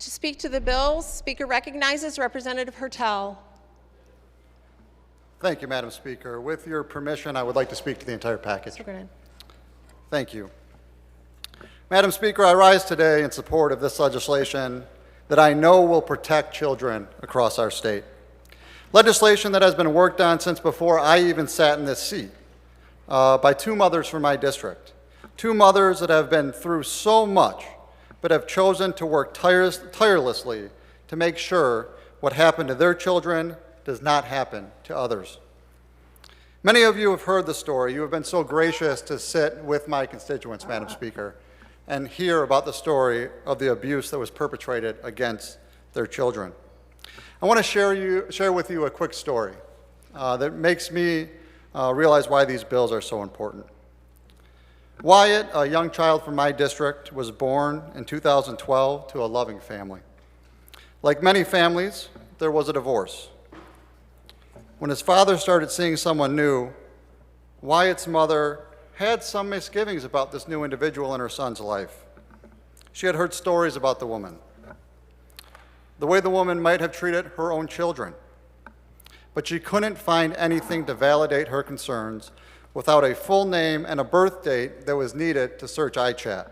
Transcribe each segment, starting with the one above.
To speak to the bills, Speaker recognizes Representative Hertel. Thank you, Madam Speaker. With your permission, I would like to speak to the entire package. Mr. Gooden. Thank you. Madam Speaker, I rise today in support of this legislation that I know will protect children across our state. Legislation that has been worked on since before I even sat in this seat by two mothers from my district. Two mothers that have been through so much, but have chosen to work tirelessly to make sure what happened to their children does not happen to others. Many of you have heard the story. You have been so gracious to sit with my constituents, Madam Speaker, and hear about the story of the abuse that was perpetrated against their children. I want to share with you a quick story that makes me realize why these bills are so important. Wyatt, a young child from my district, was born in 2012 to a loving family. Like many families, there was a divorce. When his father started seeing someone new, Wyatt's mother had some misgivings about this new individual in her son's life. She had heard stories about the woman, the way the woman might have treated her own children, but she couldn't find anything to validate her concerns without a full name and a birth date that was needed to search iChat.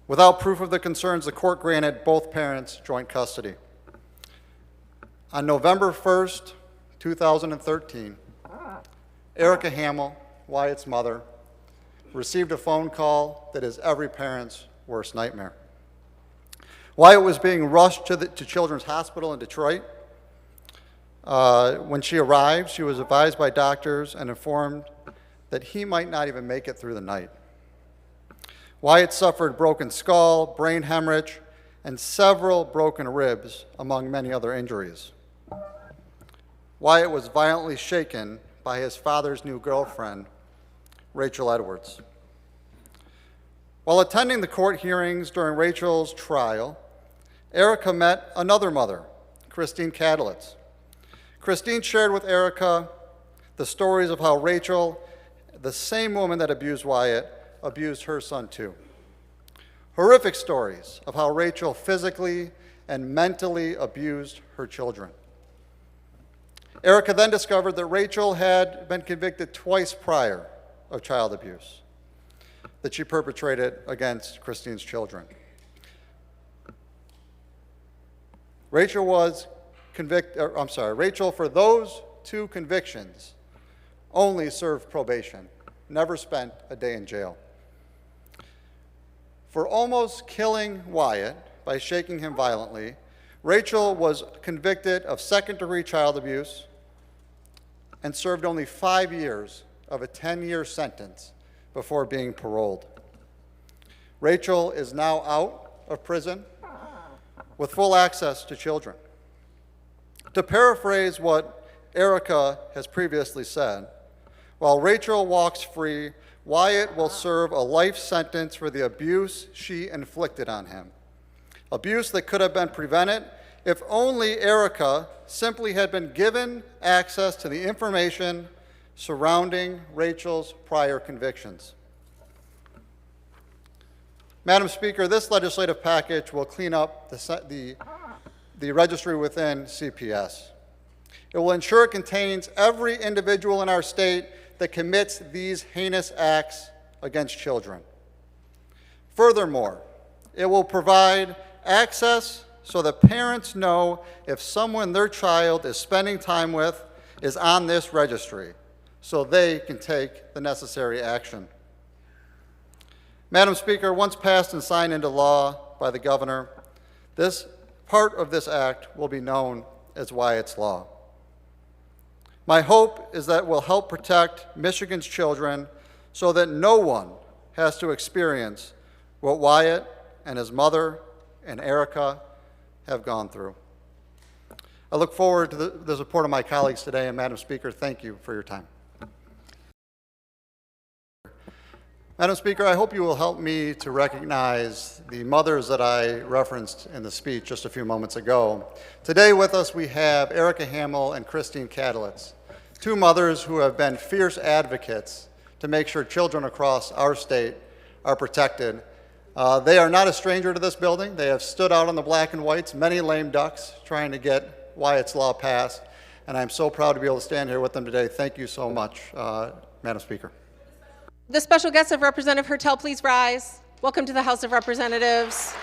Without proof of the concerns, the court granted both parents joint custody. On November 1st, 2013, Erica Hamill, Wyatt's mother, received a phone call that is every parent's worst nightmare. Wyatt was being rushed to Children's Hospital in Detroit. When she arrived, she was advised by doctors and informed that he might not even make it through the night. Wyatt suffered broken skull, brain hemorrhage, and several broken ribs, among many other injuries. Wyatt was violently shaken by his father's new girlfriend, Rachel Edwards. While attending the court hearings during Rachel's trial, Erica met another mother, Christine Kadlitz. Christine shared with Erica the stories of how Rachel, the same woman that abused Wyatt, abused her son too. Horrific stories of how Rachel physically and mentally abused her children. Erica then discovered that Rachel had been convicted twice prior of child abuse that she perpetrated against Christine's children. Rachel, for those two convictions, only served probation, never spent a day in jail. For almost killing Wyatt by shaking him violently, Rachel was convicted of second-degree child abuse and served only 5 years of a 10-year sentence before being paroled. Rachel is now out of prison with full access to children. To paraphrase what Erica has previously said, while Rachel walks free, Wyatt will serve a life sentence for the abuse she inflicted on him. Abuse that could have been prevented if only Erica simply had been given access to the information surrounding Rachel's prior convictions. Madam Speaker, this legislative package will clean up the registry within CPS. It will ensure it contains every individual in our state that commits these heinous acts against children. Furthermore, it will provide access so that parents know if someone their child is spending time with is on this registry, so they can take the necessary action. Madam Speaker, once passed and signed into law by the governor, this part of this act will be known as Wyatts Law. My hope is that it will help protect Michigan's children so that no one has to experience what Wyatt and his mother and Erica have gone through. I look forward to the support of my colleagues today, and Madam Speaker, thank you for your time. Madam Speaker, I hope you will help me to recognize the mothers that I referenced in the speech just a few moments ago. Today with us we have Erica Hamill and Christine Kadlitz, two mothers who have been fierce advocates to make sure children across our state are protected They are not a stranger to this building. They have stood out on the black and whites, many lame ducks, trying to get Wyatts Law passed, and I'm so proud to be able to stand here with them today. Thank you so much, Madam Speaker. The special guests of Representative Hertel, please rise. Welcome to the House of Representatives.